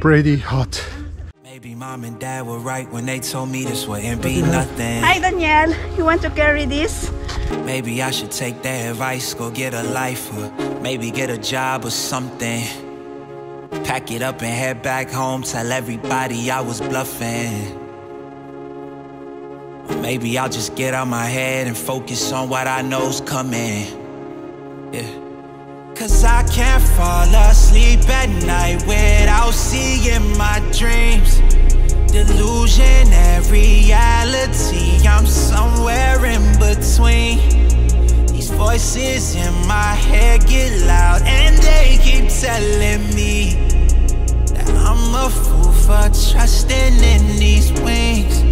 pretty hot. Maybe mom and dad were right when they told me this wouldn't be nothing. Hi Danielle, you want to carry this? Maybe I should take their advice, go get a life, or maybe get a job or something. Pack it up and head back home, tell everybody I was bluffing. Or maybe I'll just get out my head and focus on what I know's coming. Yeah. Cause I can't fall asleep at night without seeing my dreams. Delusion and reality, I'm somewhere in between. These voices in my head get loud and they keep telling me that I'm a fool for trusting in these wings.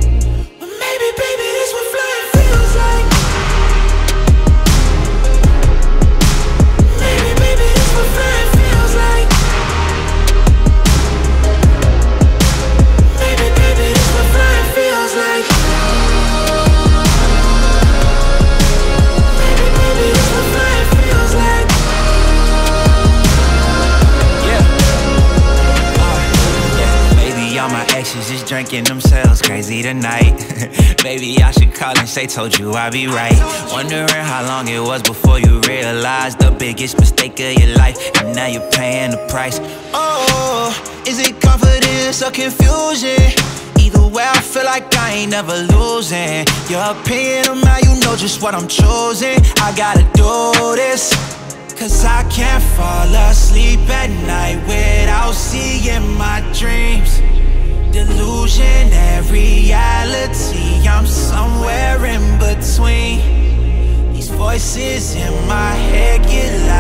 But maybe, baby, this what flying feels like. Maybe, baby, this what flying feels like. Maybe, baby, this what flying feels like. Maybe, baby, this what flying feels like. Yeah. Maybe all my exes just drinking themselves crazy tonight. Maybe I should call and say, told you I'd be right. Wondering how long it was before you realized the biggest mistake of your life, and now you're paying the price. Oh, is it confidence or confusion? Either way, I feel like I ain't never losing. Your opinion of mine, you know just what I'm choosing. I gotta do this, cause I can't fall asleep at night without seeing my dreams. Delusion and reality, I'm somewhere in between. These voices in my head get loud